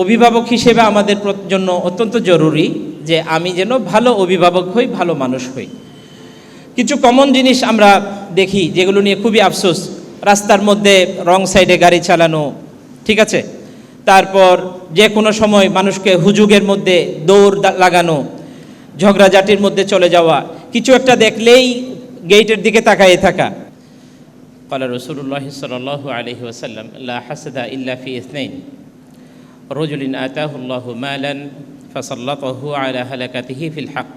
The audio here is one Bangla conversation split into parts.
অভিভাবক হিসেবে আমাদের জন্য অত্যন্ত জরুরি যে আমি যেন ভালো অভিভাবক হই, ভালো মানুষ হই। কিছু কমন জিনিস আমরা দেখি যেগুলো নিয়ে খুবই আফসোস। রাস্তার মধ্যে রং সাইডে গাড়ি চালানো, ঠিক আছে, তারপর যে কোনো সময় মানুষকে হুজুগের মধ্যে দৌড় লাগানো, ঝগড়াঝাটির মধ্যে চলে যাওয়া, কিছু একটা দেখলেই গেটের দিকে তাকায়ে থাকা। قال رسول الله صلى الله عليه وسلم لا حسد إلا في اثنين رجل آتاه الله مالا فسلطه على هلكته في الحق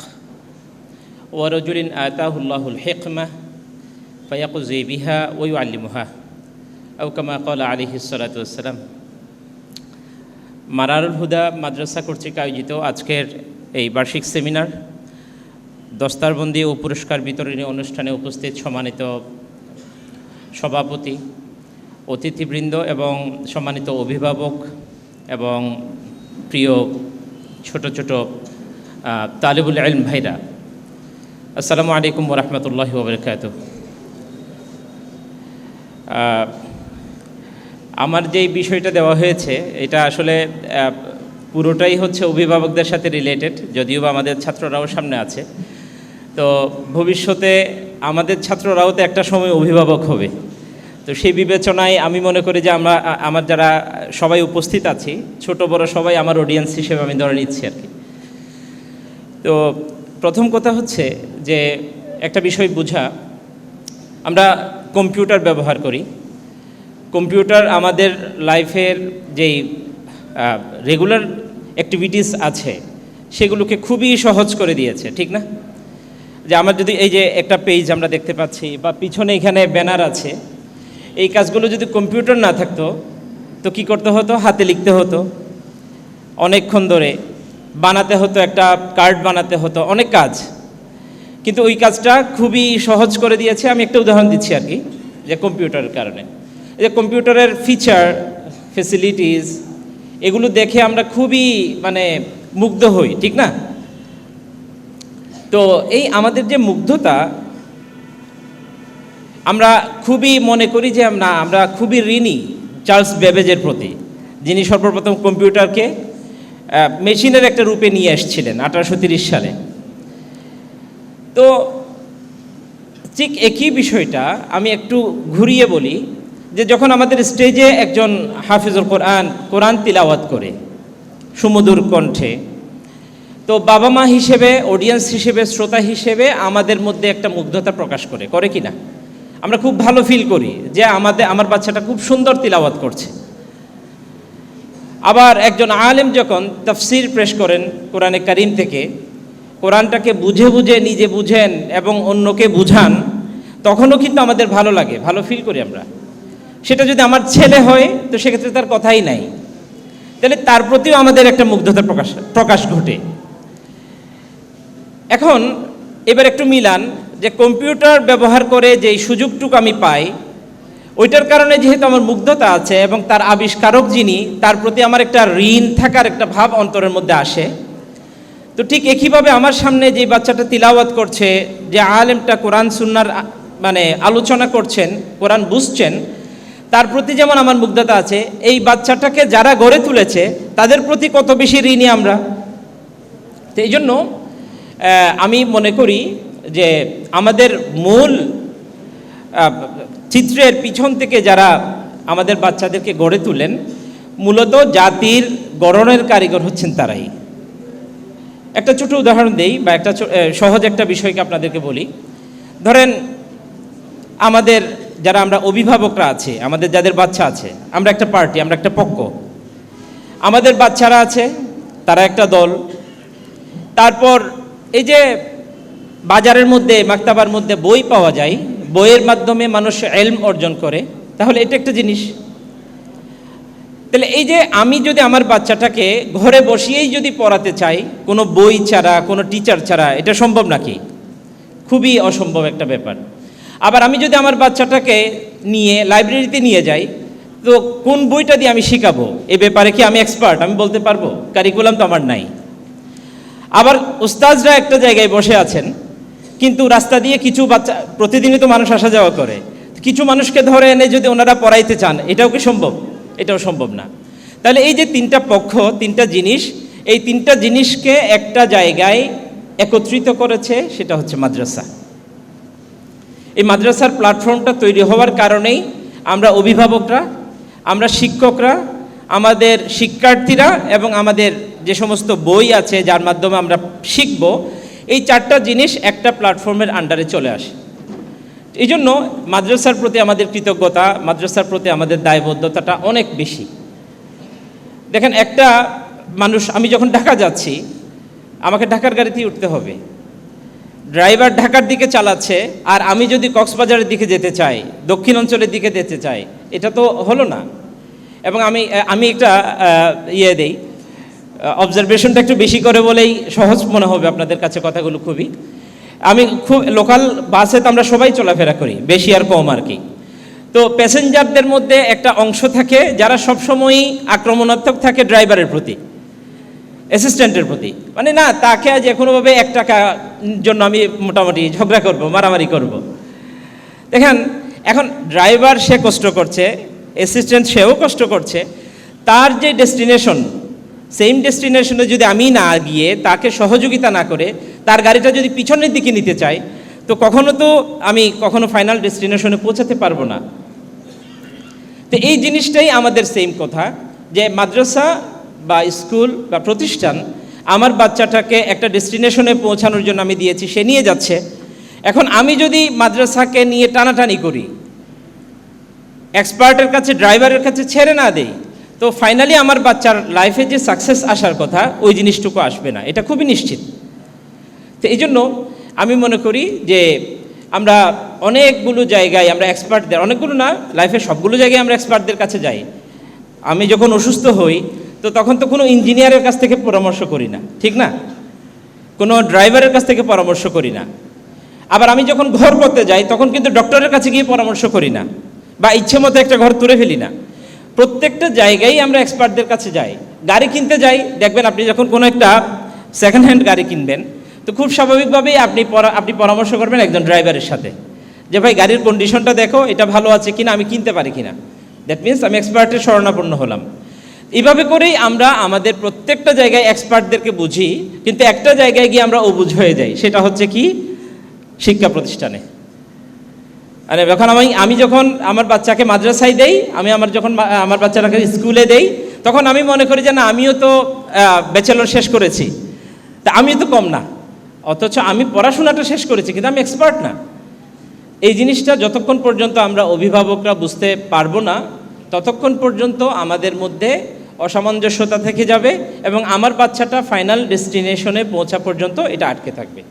ورجل آتاه الله الحكمة فيقضي بها ويعلمها أو كما قال عليه الصلاة والسلام। মারারুল হুদা মাদ্রাসা কর্তৃক আয়োজিত আজকের এই বার্ষিক সেমিনার, দস্তারবন্দি ও পুরস্কার বিতরণী অনুষ্ঠানে উপস্থিত সম্মানিত সভাপতি, অতিথিবৃন্দ এবং সম্মানিত অভিভাবক এবং প্রিয় ছোট ছোট তালিবুল ইলম ভাইরা, আসসালামু আলাইকুম ওয়া রাহমাতুল্লাহি ওয়া বারাকাতুহু। আমার যেই বিষয়টা দেওয়া হয়েছে এটা আসলে পুরোটাই হচ্ছে অভিভাবকদের সাথে রিলেটেড, যদিও বা আমাদের ছাত্ররাও সামনে আছে। তো ভবিষ্যতে আমাদের ছাত্ররাও তো একটা সময় অভিভাবক হবে। তো সেই বিবেচনায় আমি মনে করি যে আমার যারা সবাই উপস্থিত আছি, ছোট বড় সবাই আমার অডিয়েন্স হিসেবে আমি ধরে নিচ্ছি আর কি। তো প্রথম কথা হচ্ছে যে একটা বিষয় বোঝা, আমরা কম্পিউটার ব্যবহার করি। কম্পিউটার আমাদের লাইফের যেই রেগুলার অ্যাক্টিভিটিস আছে সেগুলোকে খুবই সহজ করে দিয়েছে, ঠিক না? যে আমার যদি এই যে একটা পেজ আমরা দেখতে পাচ্ছি বা পিছনে এখানে ব্যানার আছে, এই কাজগুলো যদি কম্পিউটার না থাকতো তো কি করতে হতো? হাতে লিখতে হতো, অনেকক্ষণ ধরে বানাতে হতো, একটা কার্ড বানাতে হতো, অনেক কাজ। কিন্তু ওই কাজটা খুবই সহজ করে দিয়েছে। আমি একটা উদাহরণ দিচ্ছি আর কি, যে কম্পিউটারের কারণে, যে কম্পিউটারের ফিচার, ফেসিলিটিস, এগুলো দেখে আমরা খুবই মুগ্ধ হই, ঠিক না? তো এই আমাদের যে মুগ্ধতা, আমরা খুবই মনে করি যে আমরা খুবই ঋণী চার্লস বেবেজের প্রতি, যিনি সর্বপ্রথম কম্পিউটারকে মেশিনের একটা রূপে নিয়ে এসেছিলেন 1830 সালে। তো ঠিক একই বিষয়টা আমি একটু ঘুরিয়ে বলি, যে যখন আমাদের স্টেজে একজন হাফিজুল কোরআন তিলাওয়াত করে সুমধুর কণ্ঠে, তো বাবা মা হিসেবে, অডিয়েন্স হিসেবে, শ্রোতা হিসেবে আমাদের মধ্যে একটা মুগ্ধতা প্রকাশ করে কি না? আমরা খুব ভালো ফিল করি যে আমার বাচ্চাটা খুব সুন্দর তিলাওয়াত করছে। আবার একজন আলেম যখন তাফসির পেশ করেন কোরআনে কারিম থেকে, কোরআনটাকে বুঝে বুঝে নিজে বুঝেন এবং অন্যকে বুঝান, তখনও কিন্তু আমাদের ভালো লাগে, ভালো ফিল করি আমরা। সেটা যদি আমার ছেলে হয় তো সেক্ষেত্রে তার কথাই নাই, তাহলে তার প্রতিও আমাদের একটা মুগ্ধতা প্রকাশ ঘটে। এখন এবার একটু মিলান, যে কম্পিউটার ব্যবহার করে যেই সুযোগটুকু আমি পাই, ওইটার কারণে যেহেতু আমার মুগ্ধতা আছে এবং তার আবিষ্কারক যিনি, তার প্রতি আমার একটা ঋণ থাকার একটা ভাব অন্তরের মধ্যে আসে। তো ঠিক একইভাবে আমার সামনে যে বাচ্চাটা তিলাওয়াত করছে, যে আলেমটা কোরআন সুন্নাহর আলোচনা করছেন, কোরআন বুঝছেন, তার প্রতি যেমন আমার মুগ্ধতা আছে, এই বাচ্চাটাকে যারা গড়ে তুলেছে তাদের প্রতি কত বেশি ঋণী আমরা। তো এই জন্য আমি মনে করি যে আমাদের মূল চিত্রের পিছন থেকে যারা আমাদের বাচ্চাদেরকে গড়ে তুলেন, মূলত জাতির গড়নের কারিগর হচ্ছেন তারাই। একটা ছোট উদাহরণ দেই, বা একটা সহজ একটা বিষয়কে আপনাদেরকে বলি। ধরেন আমাদের যারা আমরা অভিভাবকরা আছে, আমাদের যাদের বাচ্চা আছে, আমরা একটা পার্টি, আমরা একটা পক্ষ, আমাদের বাচ্চারা আছে তারা একটা দল। তারপর এই যে বাজারের মধ্যে, মাকতাবার মধ্যে বই পাওয়া যায়, বইয়ের মাধ্যমে মানুষ ইলম অর্জন করে, তাহলে এটা একটা জিনিস। তাহলে এই যে আমি যদি আমার বাচ্চাটাকে ঘরে বসিয়েই যদি পড়াতে চাই, কোনো বই ছাড়া, কোনো টিচার ছাড়া, এটা সম্ভব নাকি? খুবই অসম্ভব একটা ব্যাপার। আবার আমি যদি আমার বাচ্চাটাকে নিয়ে লাইব্রেরিতে নিয়ে যাই, তো কোন বইটা দিয়ে আমি শিখাবো? এ ব্যাপারে কি আমি এক্সপার্ট? আমি বলতে পারবো? কারিকুলাম তো আমার নাই। আবার উস্তাজরা একটা জায়গায় বসে আছেন, কিন্তু রাস্তা দিয়ে কিছু বাচ্চা, প্রতিদিনই তো মানুষ আসা যাওয়া করে, কিছু মানুষকে ধরে এনে যদি ওনারা পড়াইতে চান, এটাও কি সম্ভব? এটাও সম্ভব না। তাহলে এই যে তিনটা পক্ষ, তিনটা জিনিস, এই তিনটা জিনিসকে একটা জায়গায় একত্রিত করেছে, সেটা হচ্ছে মাদ্রাসা। এই মাদ্রাসার প্ল্যাটফর্মটা তৈরি হওয়ার কারণেই আমরা অভিভাবকরা, আমরা শিক্ষকরা, আমাদের শিক্ষার্থীরা এবং আমাদের যে সমস্ত বই আছে যার মাধ্যমে আমরা শিখব, এই চারটা জিনিস একটা প্ল্যাটফর্মের আন্ডারে চলে আসে। এই জন্য মাদ্রাসার প্রতি আমাদের কৃতজ্ঞতা, মাদ্রাসার প্রতি আমাদের দায়বদ্ধতাটা অনেক বেশি। দেখেন, একটা মানুষ, আমি যখন ঢাকা যাচ্ছি, আমাকে ঢাকার গাড়িতেই উঠতে হবে, ড্রাইভার ঢাকার দিকে চালাচ্ছে, আর আমি যদি কক্সবাজারের দিকে যেতে চাই, দক্ষিণ অঞ্চলের দিকে যেতে চাই, এটা তো হলো না। এবং আমি একটা দেই, অবজারভেশনটা একটু বেশি করে বলেই সহজ মনে হবে আপনাদের কাছে কথাগুলো খুবই। আমি খুব লোকাল বাসে তো আমরা সবাই চলাফেরা করি, বেশি আর কম আর কি। তো প্যাসেঞ্জারদের মধ্যে একটা অংশ থাকে যারা সবসময়ই আক্রমণাত্মক থাকে ড্রাইভারের প্রতি, অ্যাসিস্ট্যান্টের প্রতি, মানে না, তাকে আজ কোনোভাবে 1 টাকার জন্য আমি মোটামুটি ঝগড়া করব, মারামারি করব। দেখেন, এখন ড্রাইভার সে কষ্ট করছে, অ্যাসিস্ট্যান্ট সেও কষ্ট করছে, তার যে ডেস্টিনেশন, সেম ডেস্টিনেশনে যদি আমি না গিয়ে, তাকে সহযোগিতা না করে, তার গাড়িটা যদি পিছনের দিকে নিতে চাই, তো আমি কখনো ফাইনাল ডেস্টিনেশনে পৌঁছাতে পারবো না। তো এই জিনিসটাই আমাদের সেম কথা, যে মাদ্রাসা বা স্কুল বা প্রতিষ্ঠান আমার বাচ্চাটাকে একটা ডেস্টিনেশনে পৌঁছানোর জন্য আমি দিয়েছি, সে নিয়ে যাচ্ছে। এখন আমি যদি মাদ্রাসাকে নিয়ে টানাটানি করি, এক্সপার্টের কাছে, ড্রাইভারের কাছে ছেড়ে না দেই, তো ফাইনালি আমার বাচ্চার লাইফে যে সাকসেস আসার কথা, ওই জিনিসটুকু আসবে না, এটা খুবই নিশ্চিত। তো এই জন্য আমি মনে করি যে আমরা অনেকগুলো জায়গায় আমরা এক্সপার্টদের, অনেকগুলো না, লাইফে সবগুলো জায়গায় আমরা এক্সপার্টদের কাছে যাই। আমি যখন অসুস্থ হই, তো তখন তো কোনো ইঞ্জিনিয়ারের কাছ থেকে পরামর্শ করি না, ঠিক না? কোনো ড্রাইভারের কাছ থেকে পরামর্শ করি না। আবার আমি যখন ঘর করতে যাই, তখন কিন্তু ডক্টরের কাছে গিয়ে পরামর্শ করি না, বা ইচ্ছে মতো একটা ঘর তুলে ফেলি না। প্রত্যেকটা জায়গায় আমরা এক্সপার্টদের কাছে যাই। গাড়ি কিনতে যাই, দেখবেন আপনি যখন কোনো একটা সেকেন্ড হ্যান্ড গাড়ি কিনবেন, তো খুব স্বাভাবিকভাবেই আপনি পরামর্শ করবেন একজন ড্রাইভারের সাথে, যে ভাই গাড়ির কন্ডিশনটা দেখো, এটা ভালো আছে কিনা, আমি কিনতে পারি কিনা। দ্যাট মিনস আমি এক্সপার্টের শরণাপন্ন হলাম। এইভাবে করেই আমরা আমাদের প্রত্যেকটা জায়গায় এক্সপার্টদেরকে বুঝি, কিন্তু একটা জায়গায় গিয়ে আমরা অবুঝ হয়ে যাই, সেটা হচ্ছে কি, শিক্ষা প্রতিষ্ঠানে। মানে আমি যখন আমার বাচ্চাকে মাদ্রাসায় দেই, যখন আমার বাচ্চাটাকে স্কুলে দেই, তখন আমি মনে করি যে না, আমিও তো ব্যাচেলর শেষ করেছি, তা আমিও তো কম না, অথচ আমি পড়াশোনাটা শেষ করেছি, কিন্তু আমি এক্সপার্ট না। এই জিনিসটা যতক্ষণ পর্যন্ত আমরা অভিভাবকরা বুঝতে পারবো না, ততক্ষণ পর্যন্ত আমাদের মধ্যে অসামঞ্জস্যতা থেকে যাবে, এবং আমার বাচ্চাটা ফাইনাল ডেস্টিনেশনে পৌঁছা পর্যন্ত এটা আটকে থাকবে।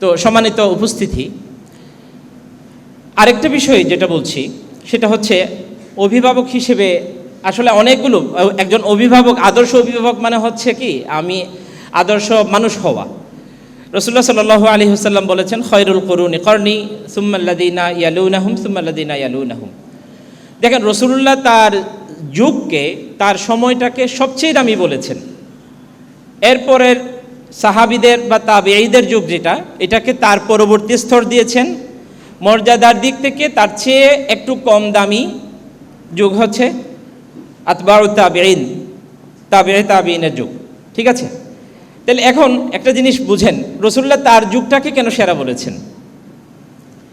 তো সম্মানিত উপস্থিতি, আরেকটা বিষয় যেটা বলছি, সেটা হচ্ছে অভিভাবক হিসেবে আসলে অনেকগুলো, একজন অভিভাবক, আদর্শ অভিভাবক মানে হচ্ছে কি, আমি আদর্শ মানুষ হওয়া। রাসূলুল্লাহ সাল্লাল্লাহু আলাইহি ওয়াসাল্লাম বলেছেন, খয়রুল কুরুনি করনি সুম্মাল্লাযিনা ইয়ালুনাহুম সুম্মাল্লাযিনা ইয়ালুনাহুম। দেখেন, রাসূলুল্লাহ তার যুগকে, তার সময়টাকে সবচেয়ে দামি বলেছেন। এরপরের সাহাবীদের বা তাবেঈদের যুগ যেটা, এটাকে তার পরবর্তী স্তর দিয়েছেন। মর্যাদার দিক থেকে তার চেয়ে একটু কম দামি যুগ হচ্ছে আতবাউত তাবেঈন, তাবেঈনের যুগ, ঠিক আছে? তাহলে এখন একটা জিনিস বুঝেন, রাসূলুল্লাহ তার যুগটাকে কেন সেরা বলেছেন?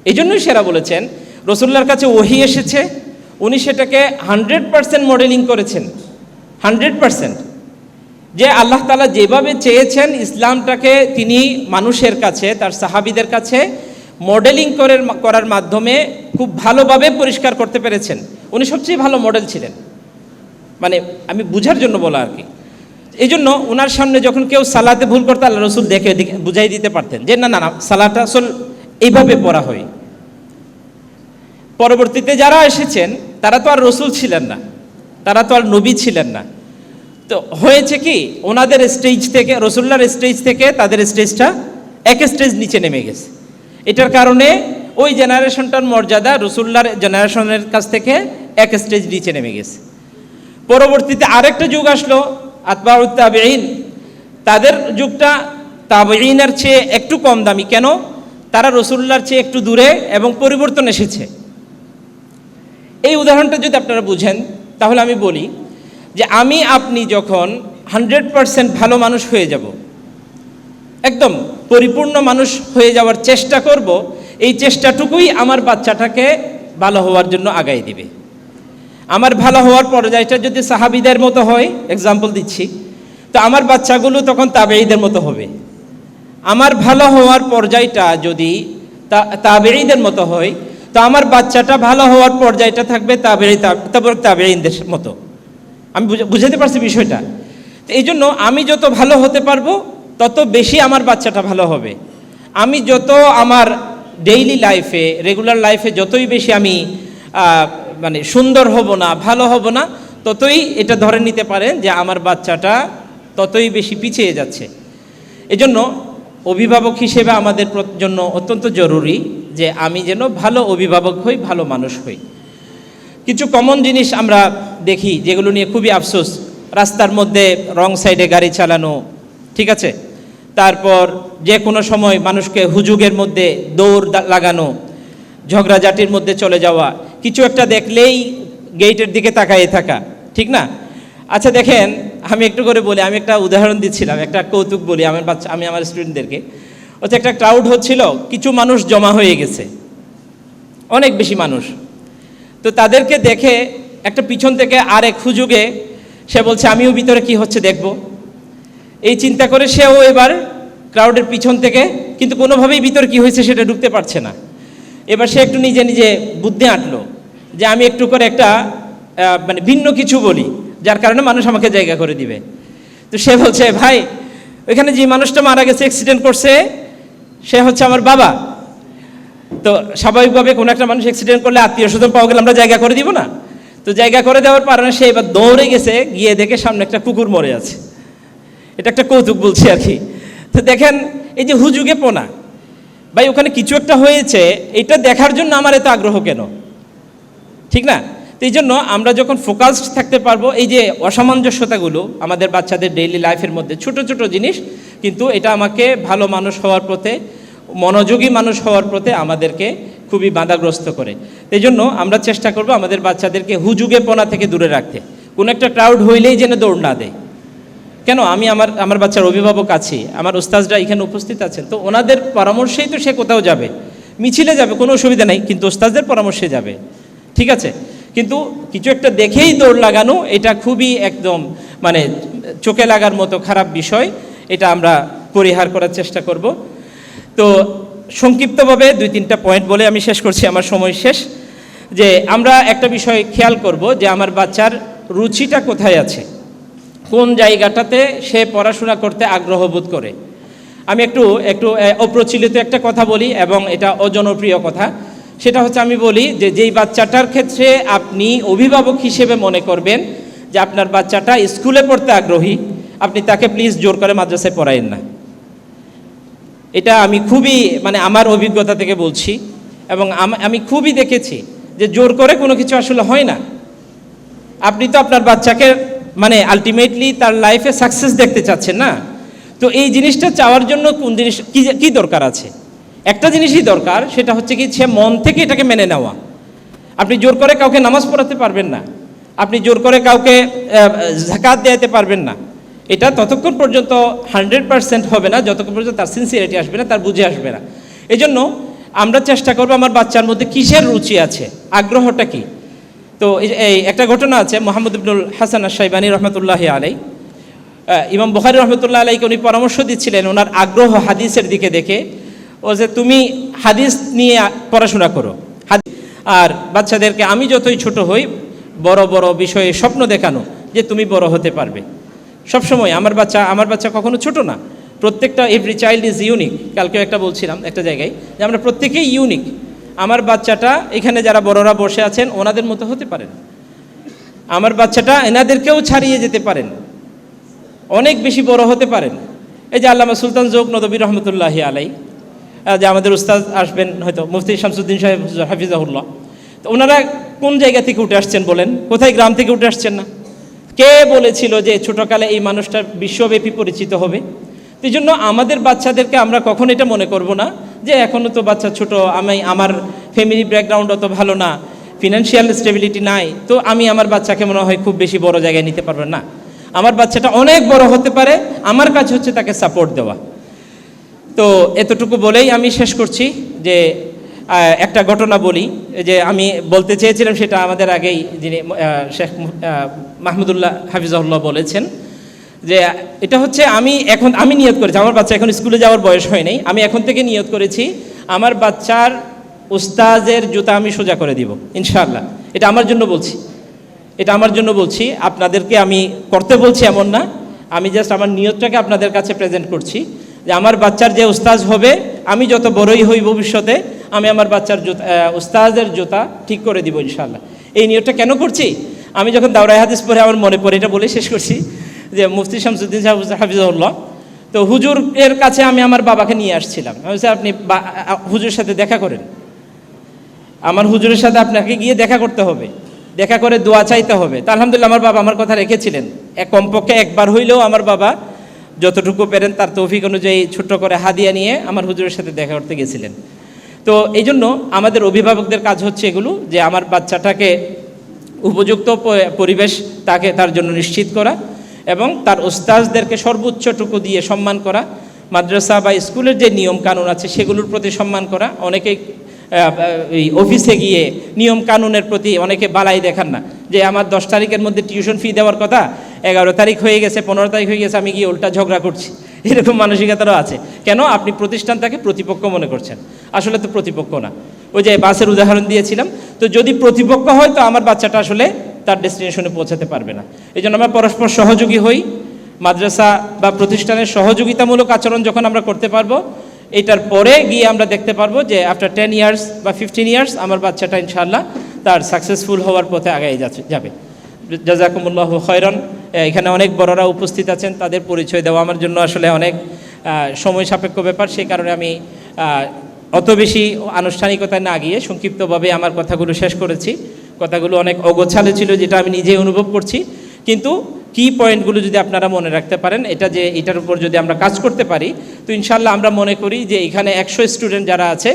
এই জন্যই সেরা বলেছেন, রাসূলুল্লাহর কাছে ওহী এসেছে, উনি সেটাকে 100% মডেলিং করেছেন, 100%। যে আল্লাহ তাআলা যেভাবে চেয়েছেন ইসলামটাকে তিনি মানুষের কাছে, তার সাহাবীদের কাছে মডেলিং করার মাধ্যমে খুব ভালোভাবে পরিষ্কার করতে পেরেছেন। উনি সবচেয়ে ভালো মডেল ছিলেন, মানে আমি বুঝার জন্য বলা আর কি। এই জন্য ওনার সামনে যখন কেউ সালাতে ভুল করতো, আল্লাহ রসুল দেখে বুঝাই দিতে পারতেন যে না না না, সালাটা আসল এইভাবে পড়া হয়। পরবর্তীতে যারা এসেছেন তারা তো আর রসুল ছিলেন না, তারা তো আর নবী ছিলেন না। তো হয়েছে কি, ওনাদের স্টেজ থেকে, রসুল্লাহর স্টেজ থেকে তাদের স্টেজটা এক স্টেজ নিচে নেমে গেছে। এটার কারণে ওই জেনারেশনটার মর্যাদা রসুল্লাহর জেনারেশনের কাছ থেকে এক স্টেজ নিচে নেমে গেছে। পরবর্তীতে আরেকটা যুগ আসলো আতবাউত তাবেঈন, তাদের যুগটা তাবেঈনের চেয়ে একটু কম দামি। কেন? তারা রসুল্লাহর চেয়ে একটু দূরে এবং পরিবর্তন এসেছে। এই উদাহরণটা যদি আপনারা বুঝেন, তাহলে আমি বলি যে আমি আপনি যখন 100% ভালো মানুষ হয়ে যাব, একদম পরিপূর্ণ মানুষ হয়ে যাওয়ার চেষ্টা করব, এই চেষ্টাটুকুই আমার বাচ্চাটাকে ভালো হওয়ার জন্য আগাই দিবে। আমার ভালো হওয়ার পর্যায়টা যদি সাহাবীদের মতো হয়, এক্সাম্পল দিচ্ছি, তো আমার বাচ্চাগুলো তখন তাবেঈদের মতো হবে। আমার ভালো হওয়ার পর্যায়টা যদি তাবেঈদের মতো হয়, তো আমার বাচ্চাটা ভালো হওয়ার পর্যায়টা থাকবে তাবেঈদের মতো। আমি বুঝাতে পারছি বিষয়টা? তো এই জন্য আমি যত ভালো হতে পারবো তত বেশি আমার বাচ্চাটা ভালো হবে। আমি যত আমার ডেইলি লাইফে, রেগুলার লাইফে যতই বেশি আমি মানে সুন্দর হব না, ভালো হব না, ততই এটা ধরে নিতে পারেন যে আমার বাচ্চাটা ততই বেশি পিছিয়ে যাচ্ছে। এজন্য অভিভাবক হিসেবে আমাদের জন্য অত্যন্ত জরুরি যে আমি যেন ভালো অভিভাবক হই, ভালো মানুষ হই। কিছু কমন জিনিস আমরা দেখি যেগুলো নিয়ে খুবই আফসোস। রাস্তার মধ্যে রং সাইডে গাড়ি চালানো, ঠিক আছে, তারপর যে কোনো সময় মানুষকে হুজুগের মধ্যে দৌড় লাগানো, ঝগড়াঝাটির মধ্যে চলে যাওয়া, কিছু একটা দেখলেই গেটের দিকে তাকায়ে থাকা, ঠিক না? আচ্ছা দেখেন, আমি একটু করে বলি, আমি একটা উদাহরণ দিচ্ছিলাম, একটা কৌতুক বলি আমি আমার স্টুডেন্টদেরকে। হচ্ছে একটা ক্রাউড হচ্ছিল, কিছু মানুষ জমা হয়ে গেছে, অনেক বেশি মানুষ। তো তাদেরকে দেখে একটা পিছন থেকে আরেক হুজুগে সে বলছে আমিও ভিতরে কি হচ্ছে দেখব। এই চিন্তা করে সেও এবার ক্রাউডের পিছন থেকে, কিন্তু কোনোভাবেই ভিতরে কি হয়েছে সেটা ঢুকতে পারছে না। এবার সে একটু নিজে নিজে বুদ্ধি আঁটলো যে আমি একটু করে একটা মানে ভিন্ন কিছু বলি, যার কারণে মানুষ আমাকে জায়গা করে দিবে। তো সে বলছে ভাই, ওইখানে যে মানুষটা মারা গেছে, অ্যাক্সিডেন্ট করছে, সে হচ্ছে আমার বাবা। তো স্বাভাবিকভাবে কোনো একটা মানুষ অ্যাক্সিডেন্ট করলে আত্মীয় স্বজন পাওয়া গেলে আমরা জায়গা করে দিব না? তো জায়গা করে দেওয়ার কারণে সে এবার দৌড়ে গেছে, গিয়ে দেখে সামনে একটা কুকুর মরে আছে। এটা একটা কৌতুক বলছি আর কি। তো দেখেন এই যে হুজুগে পোনা, ভাই ওখানে কিছু একটা হয়েছে, এটা দেখার জন্য আমার এত আগ্রহ কেন? ঠিক না? তো এই জন্য আমরা যখন ফোকাসড থাকতে পারবো, এই যে অসামঞ্জস্যতাগুলো আমাদের বাচ্চাদের ডেইলি লাইফের মধ্যে ছোট ছোট জিনিস, কিন্তু এটা আমাকে ভালো মানুষ হওয়ার পথে, মনোযোগী মানুষ হওয়ার পথে আমাদেরকে খুবই বাধাগ্রস্ত করে। এই জন্য আমরা চেষ্টা করব আমাদের বাচ্চাদেরকে হুজুগেপনা থেকে দূরে রাখতে। কোনো একটা ক্রাউড হইলেই যেন দৌড় না দেয়। কেন? আমি আমার বাচ্চার অভিভাবক আছি, আমার উস্তাজরা এখানে উপস্থিত আছেন, তো ওনাদের পরামর্শেই তো সে কোথাও যাবে, মিছিলে যাবে, কোনো অসুবিধা নাই, কিন্তু উস্তাজদের পরামর্শে যাবে, ঠিক আছে? কিন্তু কিছু একটা দেখেই দৌড় লাগানো, এটা খুবই একদম মানে চোখে লাগার মতো খারাপ বিষয়। এটা আমরা পরিহার করার চেষ্টা করব। তো সংক্ষিপ্তভাবে 2-3টা পয়েন্ট বলে আমি শেষ করছি, আমার সময় শেষ। যে আমরা একটা বিষয় খেয়াল করব যে আমার বাচ্চার রুচিটা কোথায় আছে, কোন জায়গাটাতে সে পড়াশোনা করতে আগ্রহ বোধ করে। আমি একটু অপ্রচলিত একটা কথা বলি, এবং এটা অজনপ্রিয় কথা। সেটা হচ্ছে, আমি বলি যে যেই বাচ্চাটার ক্ষেত্রে আপনি অভিভাবক হিসেবে মনে করবেন যে আপনার বাচ্চাটা স্কুলে পড়তে আগ্রহী, আপনি তাকে প্লিজ জোর করে মাদ্রাসায় পড়ায়েন না। এটা আমি খুবই মানে আমার অভিজ্ঞতা থেকে বলছি, এবং আমি খুবই দেখেছি যে জোর করে কোনো কিছু আসলে হয় না। আপনি তো আপনার বাচ্চাকে মানে আলটিমেটলি তার লাইফে সাকসেস দেখতে চাচ্ছেন না? তো এই জিনিসটা চাওয়ার জন্য কোন জিনিস কি দরকার আছে? একটা জিনিসই দরকার, সেটা হচ্ছে কি সে মন থেকে এটাকে মেনে নেওয়া। আপনি জোর করে কাউকে নামাজ পড়াতে পারবেন না, আপনি জোর করে কাউকে যাকাত দেওয়াতে পারবেন না। এটা ততক্ষণ পর্যন্ত 100% হবে না যতক্ষণ পর্যন্ত তার সিনসিয়ারিটি আসবে না, তার বুঝে আসবে না। এই জন্য আমরা চেষ্টা করবো আমার বাচ্চার মধ্যে কিসের রুচি আছে, আগ্রহটা কি। তো এই একটা ঘটনা আছে, মোহাম্মদ ইবনুল হাসান আশ-শাইবানী রহমতুল্লাহি আলাই, ইমাম বুখারী রহমতুল্লাহ আলাইকে উনি পরামর্শ দিচ্ছিলেন ওনার আগ্রহ হাদিসের দিকে দেখে, ও যে তুমি হাদিস নিয়ে পড়াশোনা করো। আর বাচ্চাদেরকে আমি যতই ছোট হই, বড় বড় বিষয়ে স্বপ্ন দেখানো যে তুমি বড় হতে পারবে। সবসময় আমার বাচ্চা কখনো ছোট না, প্রত্যেকটা এভরি চাইল্ড ইজ ইউনিক। কালকেও একটা বলছিলাম একটা জায়গায় যে আমরা প্রত্যেকেই ইউনিক। আমার বাচ্চাটা এখানে যারা বড়রা বসে আছেন ওনাদের মতো হতে পারেন, আমার বাচ্চাটা এনাদেরকেও ছাড়িয়ে যেতে পারেন, অনেক বেশি বড় হতে পারেন। এই যে আল্লামা সুলতান জোক নদবী রহমতুল্লাহি আলাই, যে আমাদের উস্তাদ আসবেন হয়তো, মুফতি শামসুদ্দিন সাহেব হাফিজাহুল্লাহ, তো ওনারা কোন জায়গা থেকে উঠে আসছেন বলেন? কোথায় গ্রাম থেকে উঠে আসছেন না? কে বলেছিল যে ছোটকালে এই মানুষটা বিশ্বব্যাপী পরিচিত হবে? এই জন্য আমাদের বাচ্চাদেরকে আমরা কখন এটা মনে করব না যে এখনও তো বাচ্চা ছোট, আমার ফ্যামিলি ব্যাকগ্রাউন্ড অত ভালো না, ফিনান্সিয়াল স্টেবিলিটি নাই, তো আমি আমার বাচ্চাকে মনে হয় খুব বেশি বড় জায়গায় নিতে পারবো না। আমার বাচ্চাটা অনেক বড় হতে পারে, আমার কাজ হচ্ছে তাকে সাপোর্ট দেওয়া। তো এতটুকু বলেই আমি শেষ করছি যে একটা ঘটনা বলি, যে আমি বলতে চেয়েছিলাম সেটা আমাদের আগেই যিনি শেখ মাহমুদুল্লাহ হাফিজাহুল্লাহ বলেছেন, যে এটা হচ্ছে আমি নিয়ত করেছি, আমার বাচ্চা এখন স্কুলে যাওয়ার বয়স হয় নাই, আমি এখন থেকে নিয়ত করেছি আমার বাচ্চার উস্তাজের জুতা আমি সোজা করে দিব ইনশাআল্লাহ। এটা আমার জন্য বলছি, এটা আমার জন্য বলছি, আপনাদেরকে আমি করতে বলছি এমন না, আমি জাস্ট আমার নিয়তটাকে আপনাদের কাছে প্রেজেন্ট করছি যে আমার বাচ্চার যে উস্তাজ হবে, আমি যত বড়ই হই ভবিষ্যতে, আমি আমার বাচ্চার উস্তাজের জুতা ঠিক করে দিব ইনশাআল্লাহ। এই নিয়তটা কেন করছি, আমি যখন দাওরায়ে হাদিস পড়ে আমার মনে পড়ে, এটা বলে শেষ করছি, যে মুফতি শামসুদ্দিন হাফিজাহুল্লাহ, তো হুজুরের কাছে আমি আমার বাবাকে নিয়ে আসছিলাম। আমি বলছি আপনি হুজুরের সাথে দেখা করেন, আমার হুজুরের সাথে আপনাকে গিয়ে দেখা করতে হবে, দেখা করে দোয়া চাইতে হবে। তা আলহামদুলিল্লাহ আমার বাবা আমার কথা রেখেছিলেন, কমপক্ষে একবার হইলেও আমার বাবা যতটুকু পেরেন তার তৌফিক অনুযায়ী ছোট্ট করে হাদিয়া নিয়ে আমার হুজুরের সাথে দেখা করতে গেছিলেন। তো এই জন্য আমাদের অভিভাবকদের কাজ হচ্ছে এগুলো, যে আমার বাচ্চাটাকে উপযুক্ত পরিবেশ তার জন্য নিশ্চিত করা এবং তার উস্তাজদেরকে সর্বোচ্চটুকু দিয়ে সম্মান করা, মাদ্রাসা বা স্কুলের যে নিয়ম কানুন আছে সেগুলোর প্রতি সম্মান করা। অনেকেই এই অফিসে গিয়ে নিয়ম কানুনের প্রতি অনেকে বালাই দেখান না, যে আমার 10 তারিখের মধ্যে টিউশন ফি দেওয়ার কথা, 11 তারিখ হয়ে গেছে, 15 তারিখ হয়ে গেছে, আমি গিয়ে উল্টা ঝগড়া করছি, এরকম মানসিকতারও আছে। কেন? আপনি প্রতিষ্ঠানটাকে প্রতিপক্ষ মনে করছেন, আসলে তো প্রতিপক্ষ না। ওই যে বাসের উদাহরণ দিয়েছিলাম, তো যদি প্রতিপক্ষ হয় তো আমার বাচ্চাটা আসলে তার ডেস্টিনেশনে পৌঁছাতে পারবে না। এই জন্য আমরা পরস্পর সহযোগী হই, মাদ্রাসা বা প্রতিষ্ঠানের সহযোগিতামূলক আচরণ যখন আমরা করতে পারবো, এটার পরে গিয়ে আমরা দেখতে পারবো যে আফটার 10 ইয়ার্স বা 15 ইয়ার্স আমার বাচ্চাটা ইনশাআল্লাহ তার সাকসেসফুল হওয়ার পথে আগায় যাবে। জাযাকুমুল্লাহু খায়রান। এখানে অনেক বড়রা উপস্থিত আছেন, তাদের পরিচয় দেওয়া আমার জন্য আসলে অনেক সময় সাপেক্ষ ব্যাপার, সেই কারণে আমি অত বেশি আনুষ্ঠানিকতায় না গিয়ে সংক্ষিপ্তভাবে আমার কথাগুলো শেষ করেছি। কথাগুলো অনেক অগোছালো ছিল, যেটা আমি নিজেই অনুভব করছি, কিন্তু কি পয়েন্টগুলো যদি আপনারা মনে রাখতে পারেন, এটার উপর যদি আমরা কাজ করতে পারি, তো ইনশাআল্লাহ আমরা মনে করি যে এখানে 100 স্টুডেন্ট যারা আছে,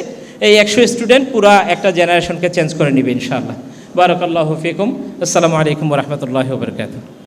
এই 100 স্টুডেন্ট পুরা একটা জেনারেশনকে চেঞ্জ করে নেবে ইনশাআল্লাহ। বারাকাল্লাহু ফিকুম। আসসালামু আলাইকুম ওয়া রাহমাতুল্লাহি ওয়া বারাকাতুহু।